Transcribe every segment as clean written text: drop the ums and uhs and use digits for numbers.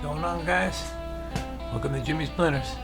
What's going on, guys? Welcome to Jimmy's Splinters.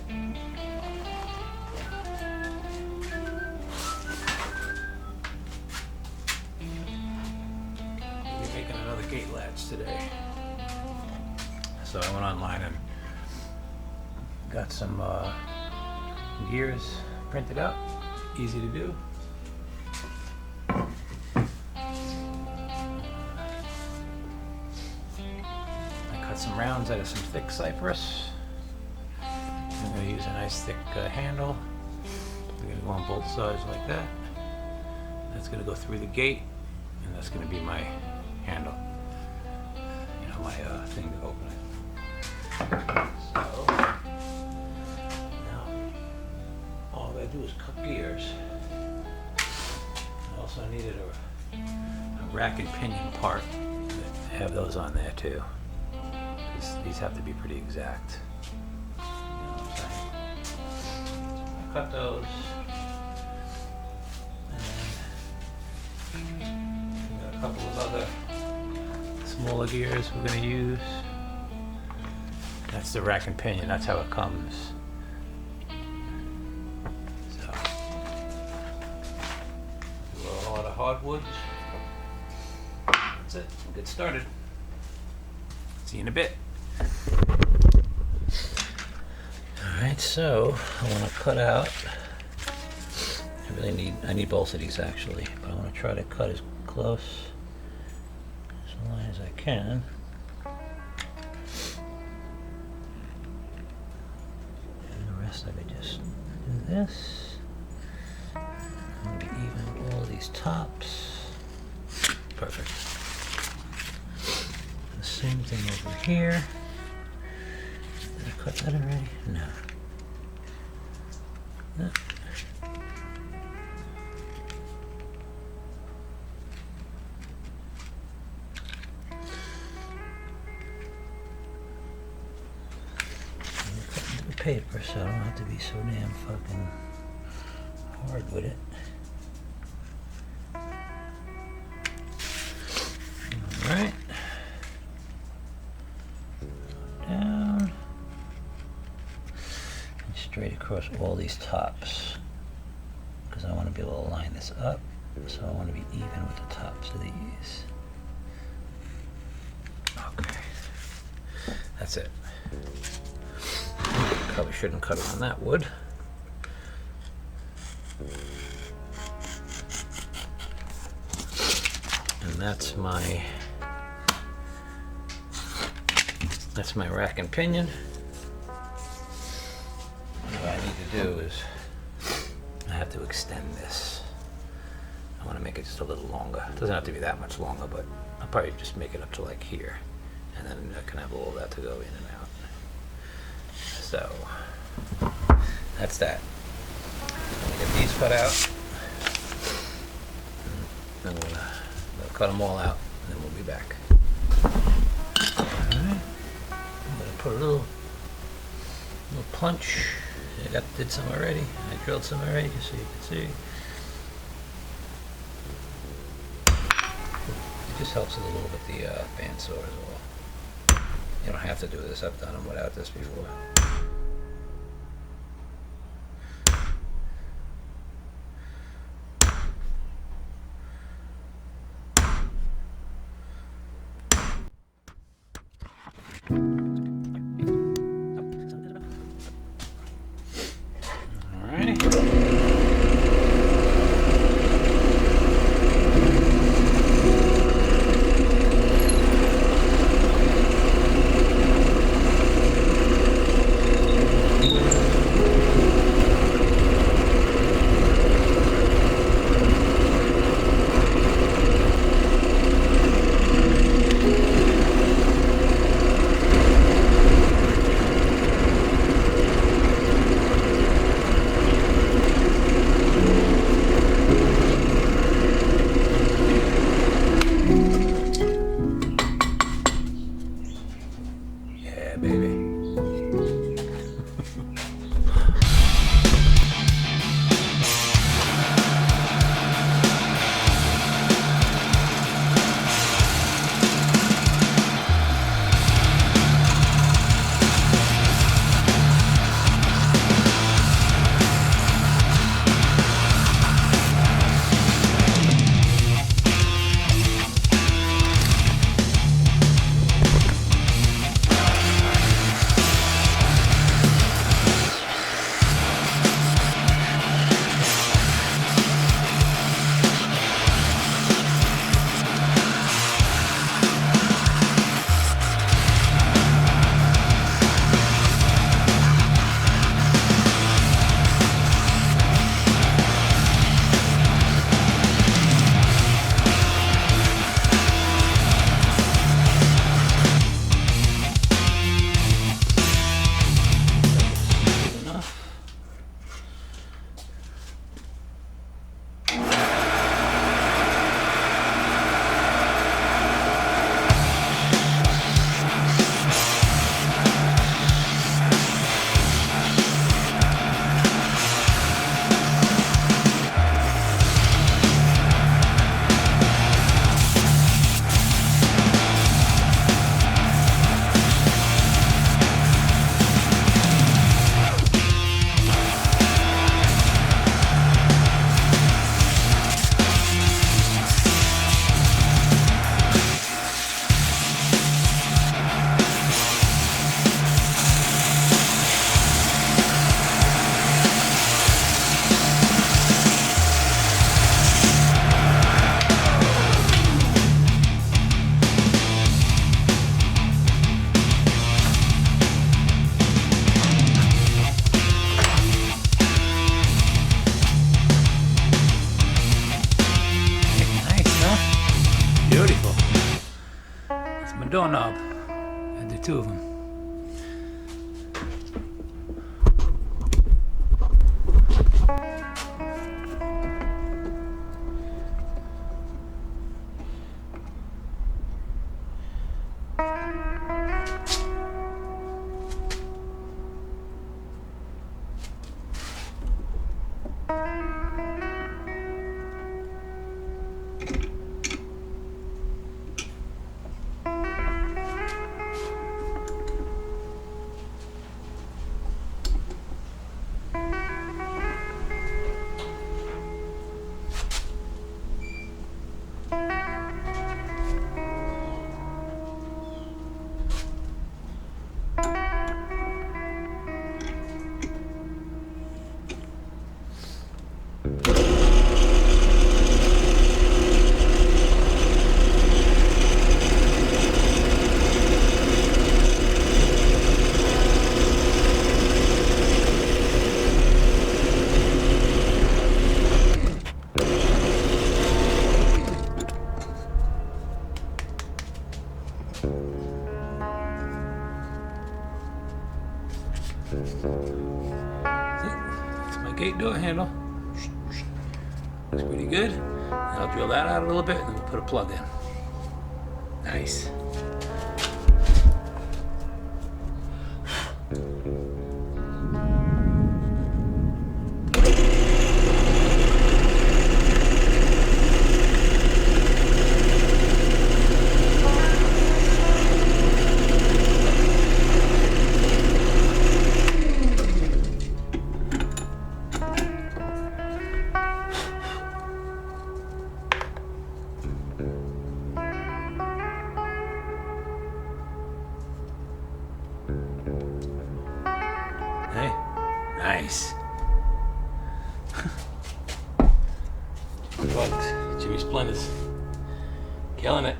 We're making another gate latch today. So I went online and got some gears printed out. Easy to do. Some rounds out of some thick cypress. I'm going to use a nice thick handle. We're going to go on both sides like that. That's going to go through the gate, and that's going to be my handle. You know, my thing to open it. So now all I got to do is cut gears. I also needed a rack and pinion part. I have those on there too. These have to be pretty exact. You know what I'm saying? I cut those. And then we got a couple of other smaller gears we're going to use. That's the rack and pinion. That's how it comes. So, a lot of hardwoods. That's it. We'll get started. See you in a bit. Alright, so I want to cut out, I need both of these actually, but I want to try to cut as close as a line as I can. And the rest I could just do this. I'm going to be even with all of these tops. Perfect. The same thing over here. Did I cut that already? No. No. Cut into the paper so I don't have to be so damn fucking hard with it. Alright. Down. And straight across all these tops. Because I want to be able to line this up. So I want to be even with the tops of these. Okay. That's it. Probably shouldn't cut it on that wood. And that's my rack and pinion. What I need to do is I have to extend this. I want to make it just a little longer. It doesn't have to be that much longer, but I'll probably just make it up to like here. And then I can have all that to go in and out. So that's that. I'm gonna get these cut out. And I'm gonna cut them all out, and then we'll be back. Alright. I'm gonna put a little punch. I did some already. I drilled some already, just so you can see. It just helps a little with the bandsaw as well. You don't have to do this. I've done them without this before. Beautiful. That's my doorknob. I did 2 of them. That's my gate door handle. Looks pretty good. I'll drill that out a little bit and then we'll put a plug in. Nice. Hey, nice. Bugs, Jimmy Splendors, killing it.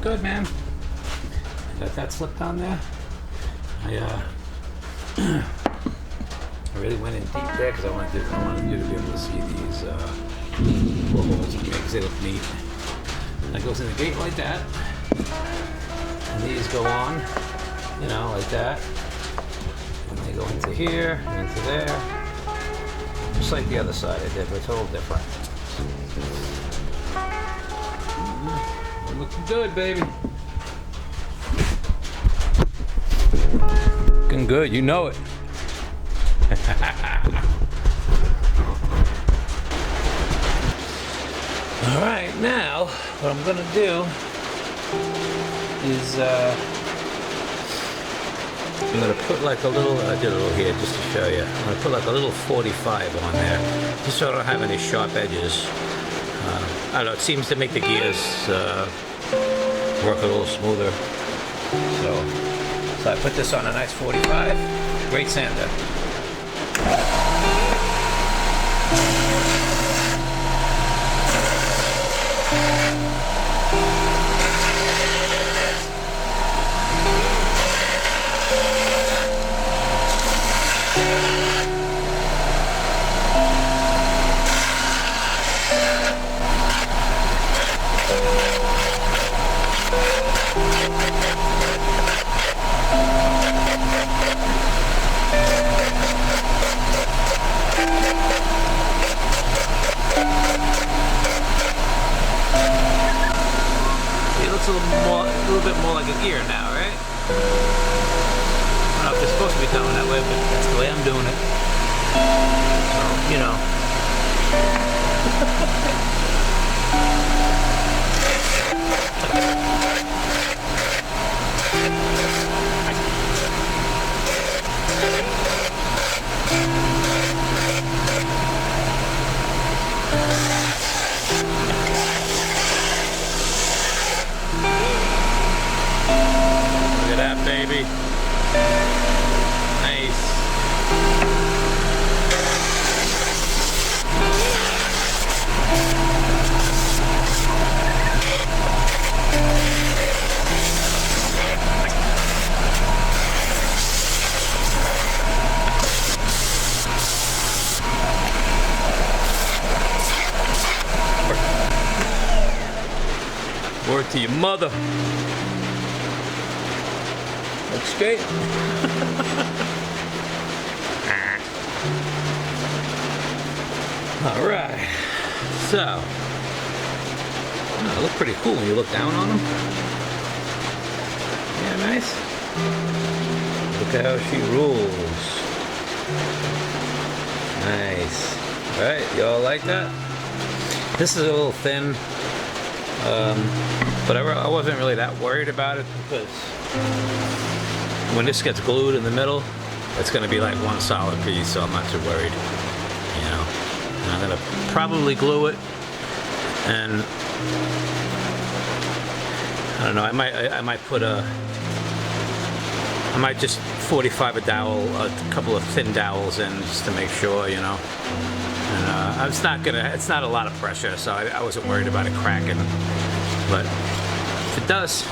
Good, man. Got that slipped on there. I really went in deep there because I wanted you to be able to see these little holes in the mix. They look neat. That goes in the gate like that. And these go on, you know, like that. And they go into here and into there. Just like the other side I did, but it's a little different. Looking good, baby. Looking good, you know it. All right, now what I'm gonna do is I'm gonna put like a little, I did a little here just to show you. I'm gonna put like a little 45 on there, just so I don't have any sharp edges. I don't know, it seems to make the gears work a little smoother. So I put this on a nice 45. Great sander. A little bit more like a gear now, right? I don't know if they're supposed to be coming that way, but that's the way I'm doing it. So, you know. Baby. Nice. Word to your mother. Looks great. All right. So, they look pretty cool when you look down on them. Yeah, nice. Look at how she rules. Nice. All right, y'all like that? This is a little thin, but I wasn't really that worried about it because when this gets glued in the middle, it's going to be like one solid piece, so I'm not too worried, you know. And I'm going to probably glue it, and I don't know, I might just 45 a dowel, a couple of thin dowels in just to make sure, you know. And it's not a lot of pressure, so I wasn't worried about it cracking. But if it does,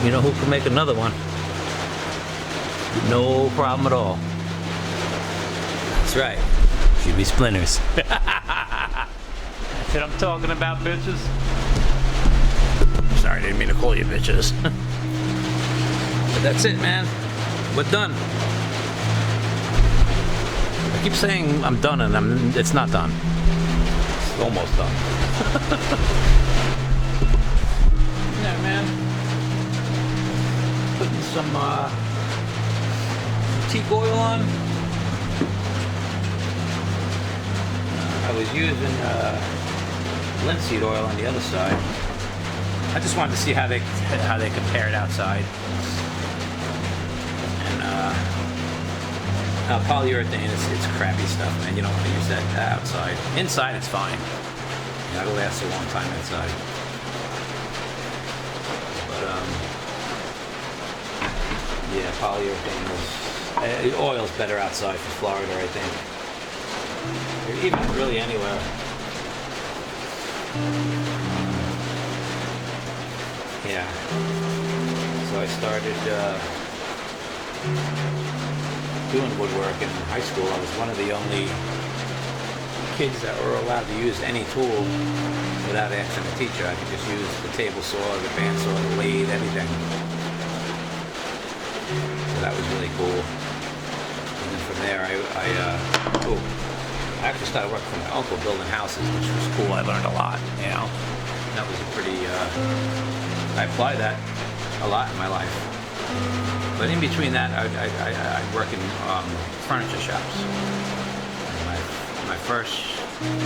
you know who can make another one? No problem at all. That's right. Should be splinters. That's what I'm talking about, bitches. Sorry, I didn't mean to call you bitches. But that's it, man. We're done. I keep saying I'm done, and it's not done. It's almost done. Yeah, man. Putting some teak oil on. I was using linseed oil on the other side. I just wanted to see how they compared outside. And polyurethane it's crappy stuff, man. You don't want to use that outside. Inside it's fine. That'll last a long time inside. But yeah, polyurethane oil's better outside for Florida, I think. Or even really anywhere. Yeah. So I started doing woodwork in high school. I was one of the only kids that were allowed to use any tool without asking a teacher. I could just use the table saw, the bandsaw, the lathe, anything. So that was really cool. And then from there, I actually started working for my uncle building houses, which was cool. I learned a lot, you know. And that was a pretty, I applied that a lot in my life. But in between that, I'd work in furniture shops. My first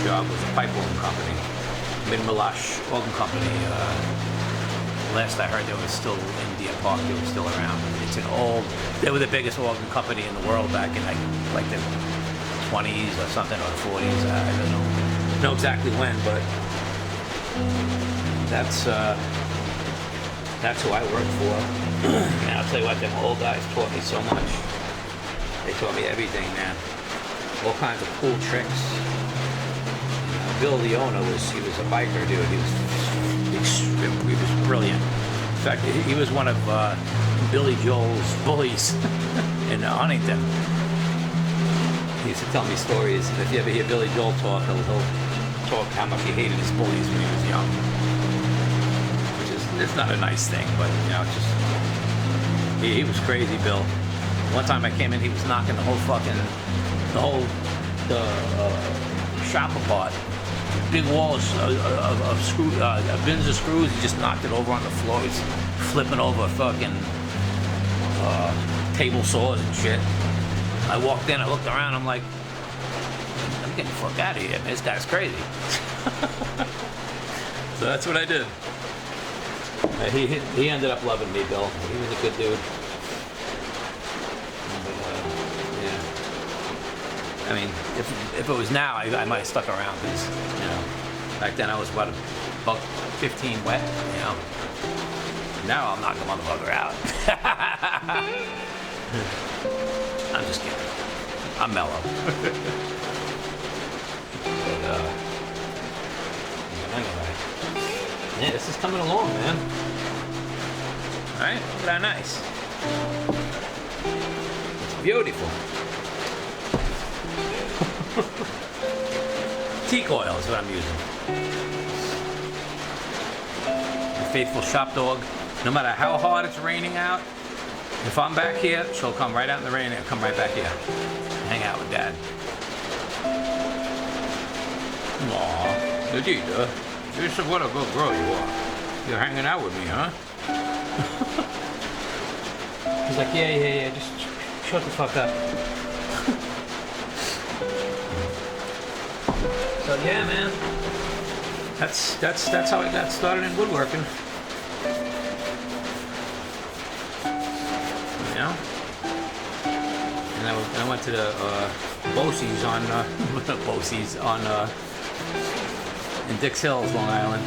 job was a pipe organ company, Mid-Malash Organ Company. Last I heard, they were still in Deer Park. They were still around. They were the biggest organ company in the world back in like the 20s or something, or the 40s. I don't know exactly when, but that's That's who I worked for. And I'll tell you what, them old guys taught me so much. They taught me everything, man. All kinds of cool tricks. Bill, the owner, he was a biker dude. He was brilliant. In fact, he was one of Billy Joel's bullies in Huntington. He used to tell me stories. If you ever hear Billy Joel talk, he'll talk how much he hated his bullies when he was young. Which is, it's not a nice thing, but you know, it's just he was crazy, Bill. One time I came in, he was knocking the whole shop apart. Big walls of screw, bins of screws. He just knocked it over on the floor. He's flipping over fucking table saws and shit. I walked in, I looked around, I'm like, I'm getting the fuck out of here, man. This guy's crazy. So that's what I did. He ended up loving me, Bill. He was a good dude. Yeah. I mean, if it was now, I might have stuck around because, you know, back then I was about 15 wet, you know. Now I'll knock the motherfucker out. I'm just kidding. I'm mellow. But, anyway. Yeah, this is coming along, man. Alright, look at how nice. It's beautiful. Teak oil is what I'm using. My faithful shop dog. No matter how hard it's raining out, if I'm back here, she'll come right out in the rain and come right back here. Hang out with Dad. Aw, Vegeta, you're what a good girl you are. You're hanging out with me, huh? He's like, yeah, just shut the fuck up. So yeah, man, that's how I got started in woodworking. You know, and I went to the Bosie's on in Dix Hills, Long Island,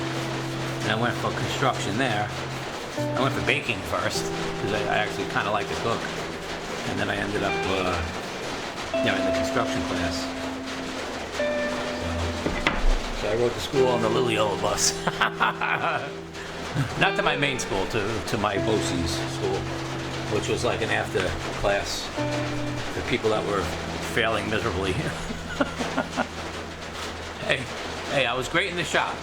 and I went for construction there. I went for baking first because I actually kind of like to cook, and then I ended up, in the construction class. So I rode to school on the Little Yellow Bus. Not to my main school, to my Bosie's school, which was like an after class for people that were failing miserably. Hey, I was great in the shop.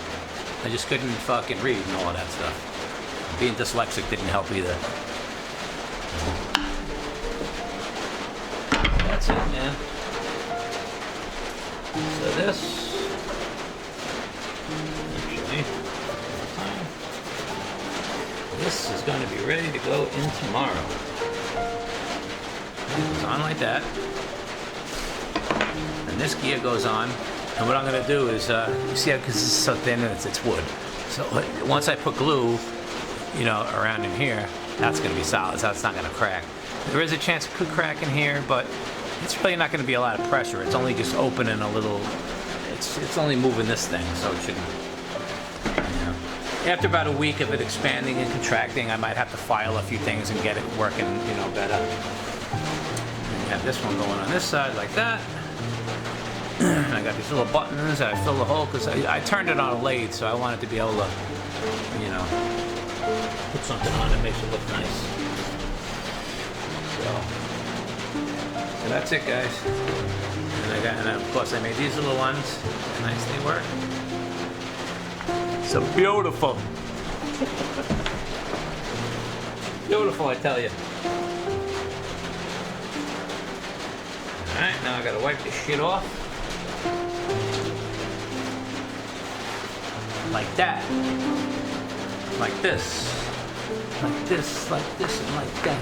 I just couldn't fucking read and all of that stuff. Being dyslexic didn't help either. That's it, man. So this is going to be ready to go in tomorrow. It goes on like that. And this gear goes on. And what I'm going to do is, you see how, because this is so thin and it's wood. So once I put glue, around in here, that's going to be solid. So that's not going to crack. There is a chance it could crack in here, but it's really not going to be a lot of pressure. It's only just opening a little. It's only moving this thing, so it shouldn't. After about a week of it expanding and contracting, I might have to file a few things and get it working, better. And you have this one going on this side like that. And I got these little buttons that I fill the hole because I turned it on a lathe, so I wanted to be able to, put something on that makes it look nice. So that's it, guys. And of course I made these little ones. How nice they work. So beautiful. Beautiful, I tell you. Alright, now I gotta wipe this shit off. Like that. Like this. Like this, and like that,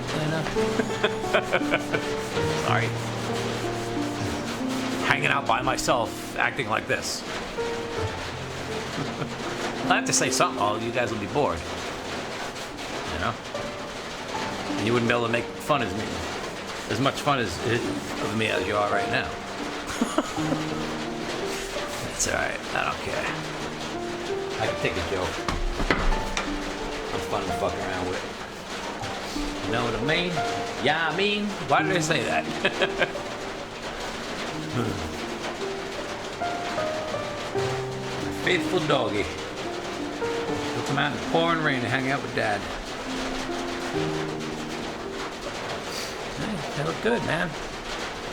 Sorry. Hanging out by myself, acting like this. I have to say something, or you guys will be bored. And you wouldn't be able to make fun of me. As much fun of me as you are right now. It's alright, I don't care. I can take a joke. I'm funny. fun to fuck around with. You know what I mean? Yeah, I mean. Why did I say that? My faithful doggy. He'll come out in the pouring rain to hang out with Dad. Hey, they look good, man.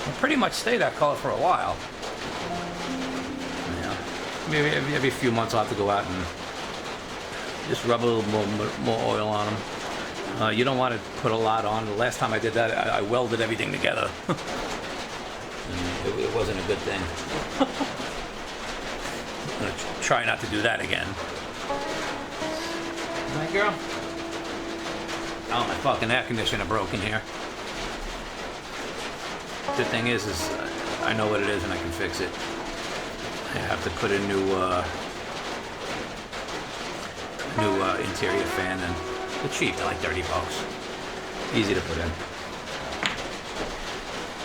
They'll pretty much stay that color for a while. Yeah. Maybe every few months I'll have to go out and just rub a little more oil on them. You don't want to put a lot on. The last time I did that, I welded everything together. And it wasn't a good thing. I'm going to try not to do that again. Right, girl? Oh, my fucking air conditioner broke in here. Good thing is I know what it is and I can fix it. I have to put a new interior fan in. They're cheap, they're like $30. Easy to put in.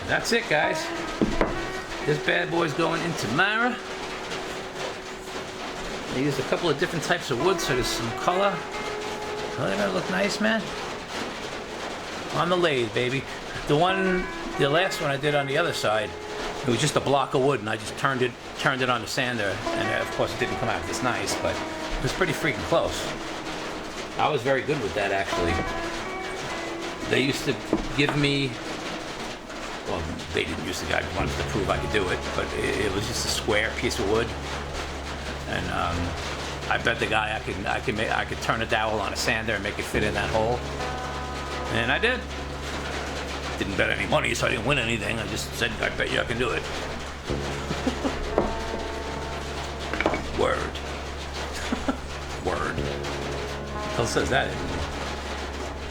That's it, guys. This bad boy's going into Mara. I used a couple of different types of wood, so there's some color. Oh, that look nice, man. On the lathe, baby. The last one I did on the other side, it was just a block of wood, and I just turned it on the sander, and of course it didn't come out this nice, but it was pretty freaking close. I was very good with that, actually. They used to give me, well, they didn't use to, I wanted to prove I could do it, but it was just a square piece of wood, and I bet the guy I could turn a dowel on a sander and make it fit in that hole, and I did. Didn't bet any money, so I didn't win anything. I just said, I bet you I can do it. Word. Word. Who says that anymore?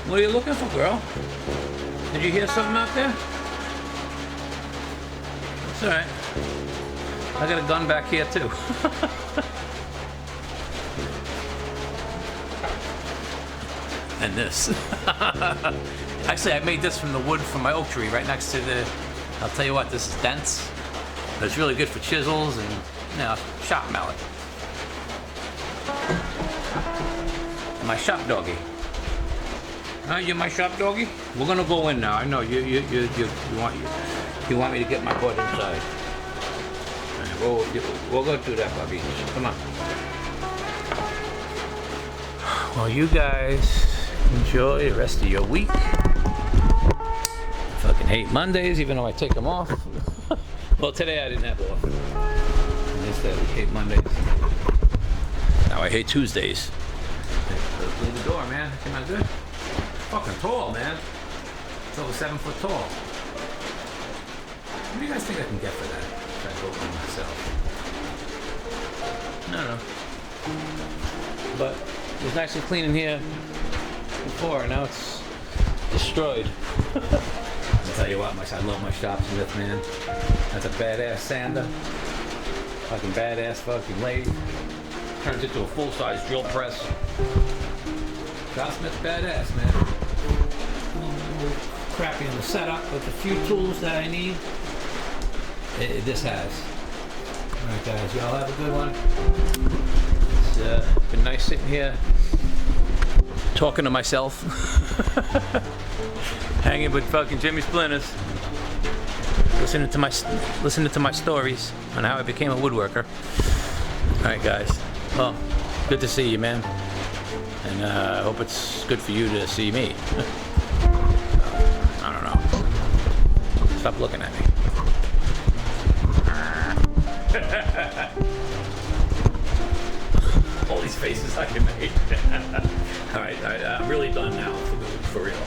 What are you looking for, girl? Did you hear something out there? It's alright. I got a gun back here too. And this. Actually, I made this from the wood from my oak tree right next to the, I'll tell you what, this is dense. But it's really good for chisels and, you know, shop mallet. My shop doggy. You're my shop doggy? We're gonna go in now. I know you want me to get my butt inside. All right, we'll go do that, Bobby. Come on. Well, you guys enjoy the rest of your week. I fucking hate Mondays, even though I take them off. Well, today I didn't have off. Instead, I hate Mondays. Now I hate Tuesdays. Clean the door, man. Came out good. Fucking tall, man. It's over 7 foot tall. What do you guys think I can get for that? If I go by myself. I don't know. But it was nice and clean in here before, now it's destroyed. I'll tell you what, I love my Shopsmith, man. That's a badass sander. Fucking badass fucking lathe. Turns into a full-size drill press. Shopsmith's badass, man. A little crappy in the setup, but the few tools that I need, this has. Alright guys, y'all have a good one. It's been nice sitting here talking to myself. Hanging with fucking Jimmy Splinters. Listening to my stories on how I became a woodworker. Alright guys. Well, good to see you, man. And I hope it's good for you to see me. I don't know. Stop looking at me. All these faces I can make. Alright, I'm really done now, for real.